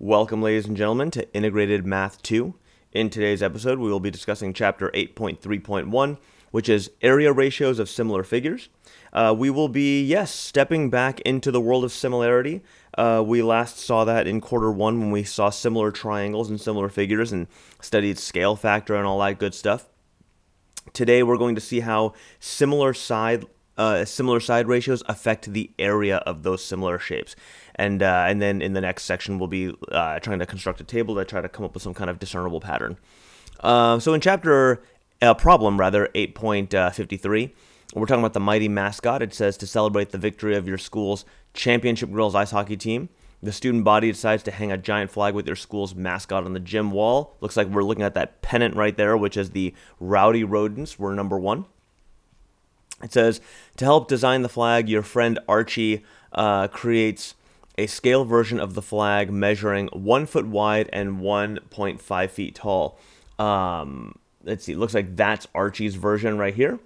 Welcome, ladies and gentlemen, to Integrated Math 2. In today's episode, we will be discussing Chapter 8.3.1, which is area ratios of similar figures. We will be, stepping back into the world of similarity. We last saw that in quarter one when we saw similar triangles and similar figures and studied scale factor and all that good stuff. Today, we're going to see how similar side ratios affect the area of those similar shapes. And then in the next section, we'll be trying to construct a table to try to come up with some kind of discernible pattern. So in problem 8.53, we're talking about the mighty mascot. It says to celebrate the victory of your school's championship girls ice hockey team, the student body decides to hang a giant flag with your school's mascot on the gym wall. Looks like we're looking at that pennant right there, which is the Rowdy Rodents. We're number one. It says, to help design the flag, your friend Archie creates a scale version of the flag measuring 1 foot wide and 1.5 feet tall. Let's see, it looks like that's Archie's version right here.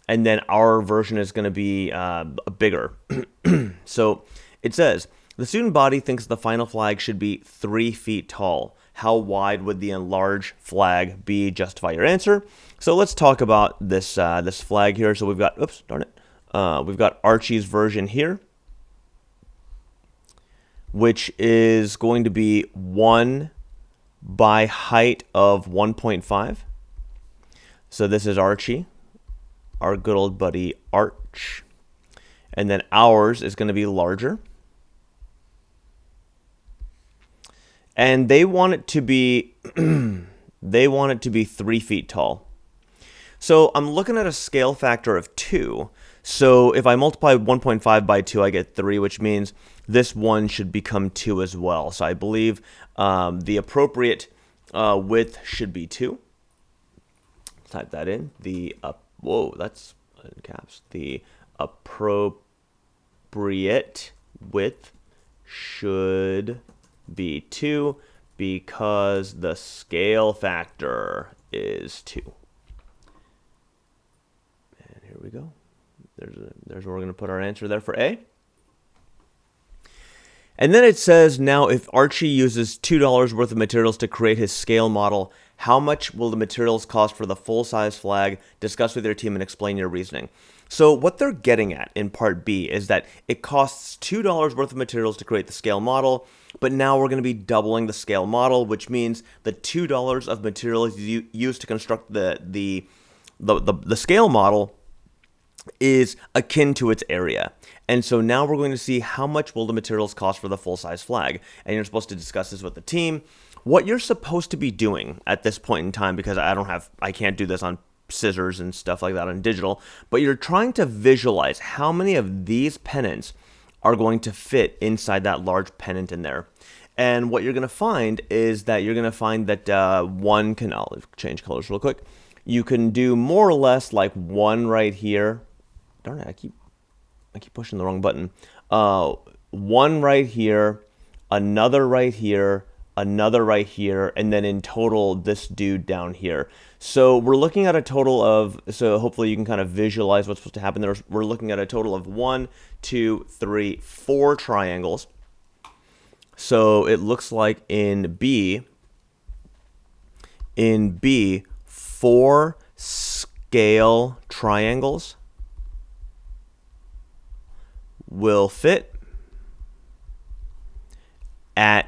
And then our version is going to be bigger. So it says, the student body thinks the final flag should be 3 feet tall. How wide would the enlarged flag be? Justify your answer. So let's talk about this this flag here. So we've got, we've got Archie's version here, which is going to be 1 by height of 1.5. So this is Archie, our good old buddy Arch. And then ours is going to be larger. And they want it to be 3 feet tall. So I'm looking at a scale factor of 2. So if I multiply 1.5 by 2, I get 3, which means this one should become 2 as well. So I believe the appropriate width should be 2. Type that in. That's in caps. The appropriate width should be 2 because the scale factor is 2. And here we go. There's where we're going to put our answer there for A. And then it says, now if Archie uses $2 worth of materials to create his scale model, how much will the materials cost for the full-size flag? Discuss with your team and explain your reasoning. So what they're getting at in part B is that it costs $2 worth of materials to create the scale model, but now we're going to be doubling the scale model, which means the $2 of materials used to construct the scale model is akin to its area. And so now we're going to see how much will the materials cost for the full-size flag. And you're supposed to discuss this with the team. What you're supposed to be doing at this point in time, because I can't do this on scissors and stuff like that on digital, but you're trying to visualize how many of these pennants are going to fit inside that large pennant in there. And what you're going to find is that one can, I'll change colors real quick. You can do more or less like one right here. Darn it, I keep pushing the wrong button. One right here, another right here, another right here, and then in total, this dude down here. So we're looking at a total of, so hopefully you can kind of visualize what's supposed to happen there. We're looking at a total of 1, 2, 3, 4 triangles. So it looks like in B, 4 scale triangles will fit at,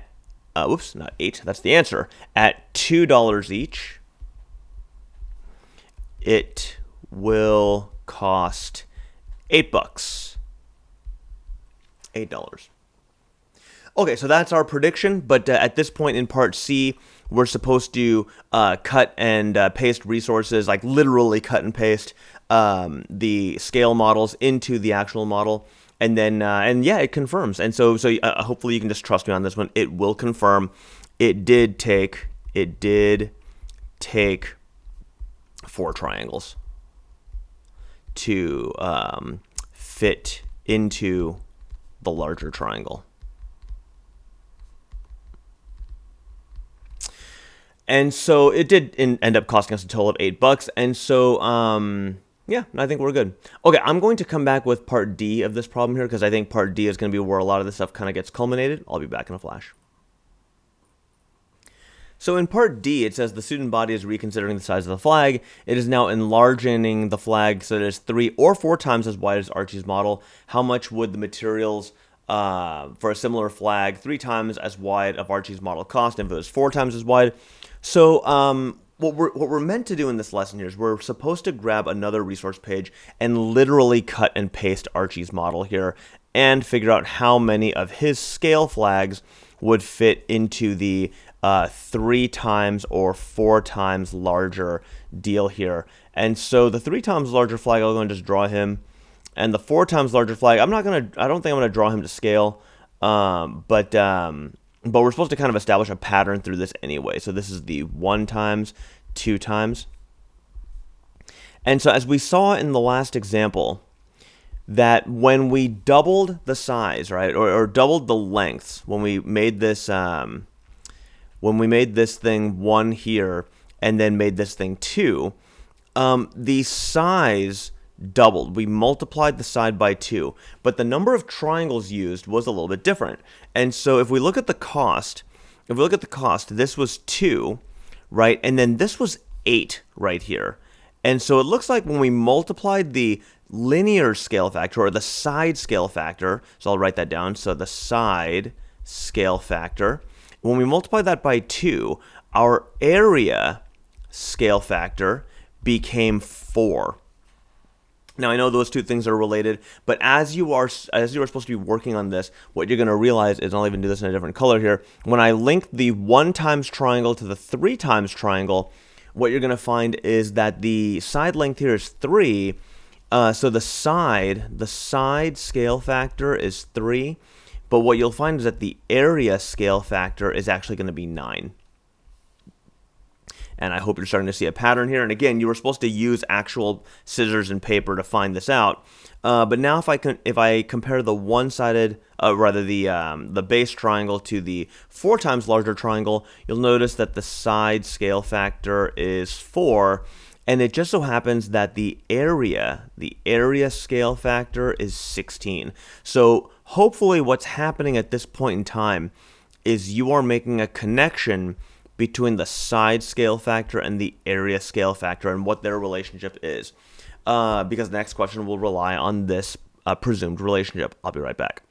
not 8, that's the answer, at $2 each. It will cost $8. $8. Okay, so that's our prediction, but at this point in part C, we're supposed to cut and paste resources, like literally cut and paste the scale models into the actual model. And then, it confirms. And so hopefully you can just trust me on this one. It will confirm. It did take 4 triangles to fit into the larger triangle. And so it did end up costing us a total of $8. And so, Yeah, I think we're good. Okay, I'm going to come back with part D of this problem here because I think part D is going to be where a lot of this stuff kind of gets culminated. I'll be back in a flash. So in part D, it says the student body is reconsidering the size of the flag. It is now enlarging the flag so that it's 3 or 4 times as wide as Archie's model. How much would the materials for a similar flag 3 times as wide of Archie's model cost if it was 4 times as wide? So what we're meant to do in this lesson here is we're supposed to grab another resource page and literally cut and paste Archie's model here and figure out how many of his scale flags would fit into the 3 times or 4 times larger deal here. And so the 3 times larger flag, I'm going to just draw him. And the 4 times larger flag, I don't think I'm going to draw him to scale. But we're supposed to kind of establish a pattern through this anyway. So this is the 1 times, 2 times. And so as we saw in the last example, that when we doubled the size, right, or doubled the lengths, when we made this thing 1 here and then made this thing 2, the size doubled. We multiplied the side by 2, but the number of triangles used was a little bit different. And so if we look at the cost, this was 2, right? And then this was 8 right here. And so it looks like when we multiplied the linear scale factor or the side scale factor, so I'll write that down. So the side scale factor, when we multiply that by 2, our area scale factor became 4. Now, I know those two things are related, but as you are supposed to be working on this, what you're going to realize is, I'll even do this in a different color here, when I link the 1 times triangle to the 3 times triangle, what you're going to find is that the side length here is 3, so the side scale factor is 3, but what you'll find is that the area scale factor is actually going to be 9. And I hope you're starting to see a pattern here. And again, you were supposed to use actual scissors and paper to find this out. But now if I compare the one-sided, the base triangle to the 4 times larger triangle, you'll notice that the side scale factor is 4. And it just so happens that the area scale factor is 16. So hopefully what's happening at this point in time is you are making a connection between the side scale factor and the area scale factor and what their relationship is. Because the next question will rely on this presumed relationship. I'll be right back.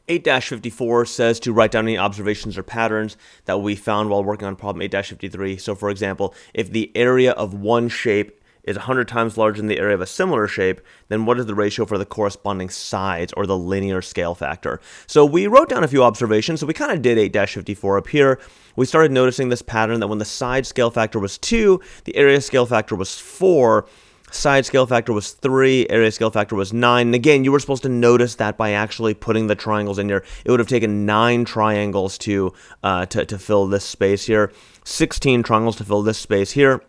8-54 says to write down any observations or patterns that we found while working on problem 8-53. So for example, if the area of one shape is 100 times larger than the area of a similar shape, then what is the ratio for the corresponding sides or the linear scale factor? So we wrote down a few observations. So we kind of did 8-54 up here. We started noticing this pattern that when the side scale factor was 2, the area scale factor was 4, side scale factor was 3, area scale factor was 9. And again, you were supposed to notice that by actually putting the triangles in here. It would have taken 9 triangles to fill this space here, 16 triangles to fill this space here.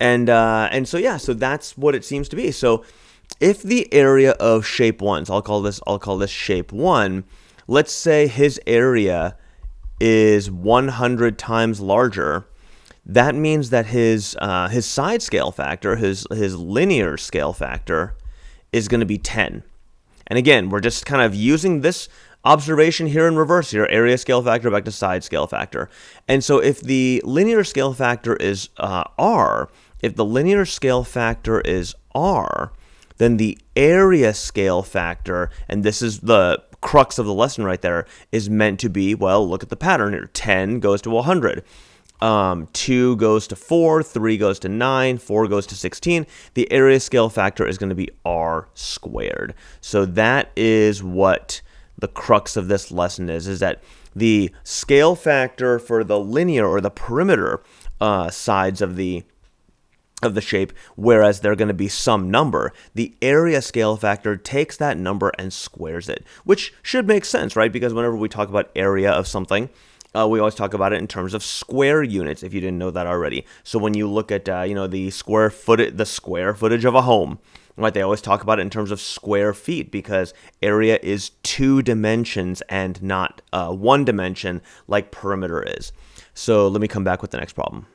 And so yeah, so that's what it seems to be. So if the area of shape 1, so I'll call this shape 1, let's say his area is 100 times larger, that means that his side scale factor, his linear scale factor, is going to be 10. And again, we're just kind of using this observation here in reverse here, area scale factor back to side scale factor. And so if the linear scale factor is R, then the area scale factor, and this is the crux of the lesson right there, is meant to be, well, look at the pattern here. 10 goes to 100. 2 goes to 4, 3 goes to 9, 4 goes to 16. The area scale factor is going to be R squared. So that is what the crux of this lesson is that the scale factor for the linear or the perimeter sides of the shape, whereas they're going to be some number, the area scale factor takes that number and squares it, which should make sense, right? Because whenever we talk about area of something, we always talk about it in terms of square units, if you didn't know that already. So when you look at the square footage of a home, right, they always talk about it in terms of square feet because area is 2 dimensions and not 1 dimension like perimeter is. So let me come back with the next problem.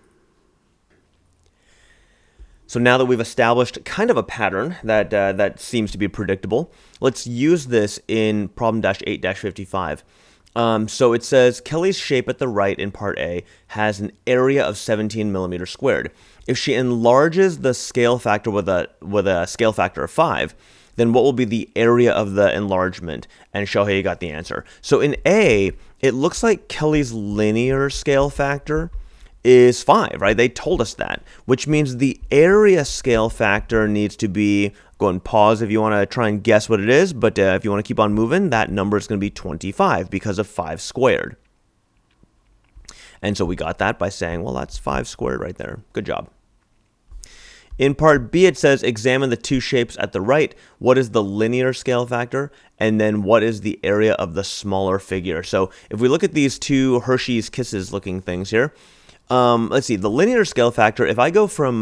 So now that we've established kind of a pattern that seems to be predictable, let's use this in problem -8-55. So it says Kelly's shape at the right in part A has an area of 17 millimeters squared. If she enlarges the scale factor with a scale factor of 5, then what will be the area of the enlargement? And Shohei got the answer. So in A, it looks like Kelly's linear scale factor is 5, right? They told us that, which means the area scale factor needs to be, go and pause if you want to try and guess what it is, but if you want to keep on moving, that number is going to be 25 because of 5 squared. And so we got that by saying, well, that's 5 squared right there. Good job. In part B, it says, examine the two shapes at the right. What is the linear scale factor? And then what is the area of the smaller figure? So if we look at these two Hershey's Kisses looking things here, let's see, the linear scale factor, if I go from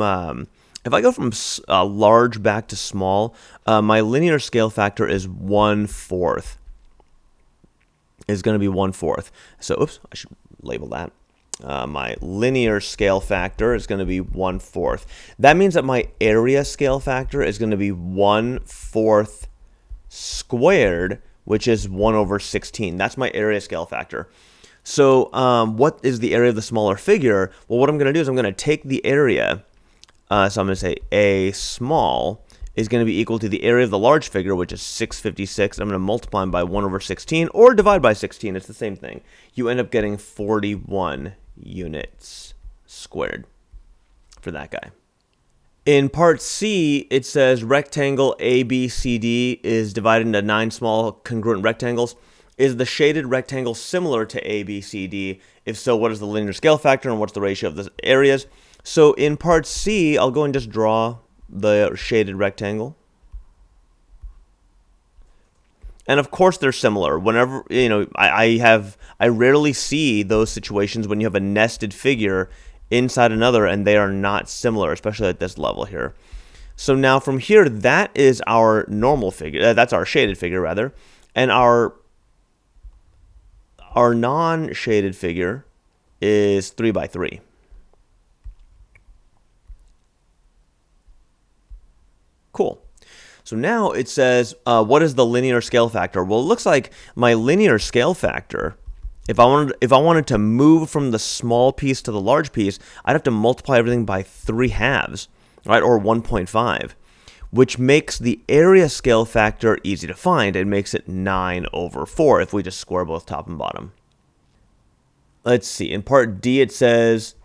large back to small, my linear scale factor is 1/4. Is going to be 1/4. So, oops, I should label that. My linear scale factor is going to be 1/4. That means that my area scale factor is going to be 1/4 squared, which is 1/16. That's my area scale factor. So what is the area of the smaller figure? Well, what I'm going to do is I'm going to take the area. So I'm going to say A small is going to be equal to the area of the large figure, which is 656. I'm going to multiply them by 1/16 or divide by 16. It's the same thing. You end up getting 41 units squared for that guy. In part C, it says rectangle ABCD is divided into 9 small congruent rectangles. Is the shaded rectangle similar to ABCD? If so, what is the linear scale factor and what's the ratio of the areas? So in part C, I'll go and just draw the shaded rectangle. And of course they're similar. Whenever, I rarely see those situations when you have a nested figure inside another and they are not similar, especially at this level here. So now from here, that is our normal figure. That's our shaded figure rather. And our non-shaded figure is 3 by 3. Cool. So now it says, what is the linear scale factor? Well, it looks like my linear scale factor, if I wanted to move from the small piece to the large piece, I'd have to multiply everything by 3/2, right, or 1.5, which makes the area scale factor easy to find. It makes it 9/4 if we just square both top and bottom. Let's see. In part D, it says,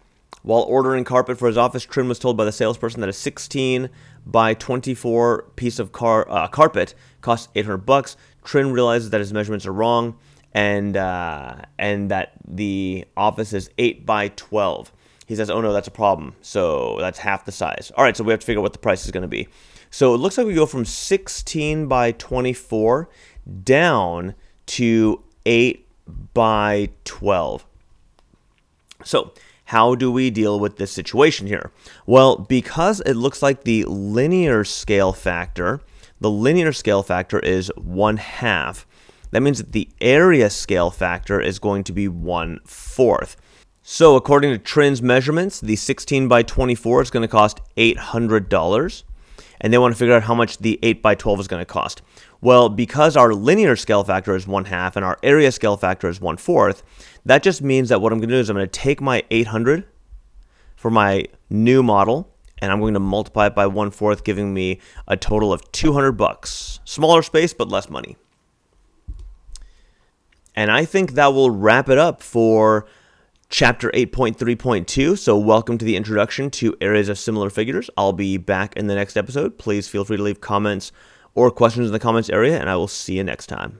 while ordering carpet for his office, Trin was told by the salesperson that a 16 by 24 piece of carpet costs $800. Trin realizes that his measurements are wrong and that the office is 8 by 12. He says, oh no, that's a problem. So that's half the size. All right, so we have to figure out what the price is going to be. So it looks like we go from 16 by 24 down to 8 by 12. So how do we deal with this situation here? Well, because it looks like the linear scale factor is 1/2. That means that the area scale factor is going to be 1/4. So according to Trin's measurements, the 16 by 24 is going to cost $800. And they want to figure out how much the 8 by 12 is going to cost. Well, because our linear scale factor is 1/2 and our area scale factor is 1/4, that just means that what I'm going to do is I'm going to take my 800 for my new model, and I'm going to multiply it by 1/4, giving me a total of $200. Smaller space, but less money. And I think that will wrap it up for Chapter 8.3.2, so welcome to the introduction to areas of similar figures. I'll be back in the next episode. Please feel free to leave comments or questions in the comments area, and I will see you next time.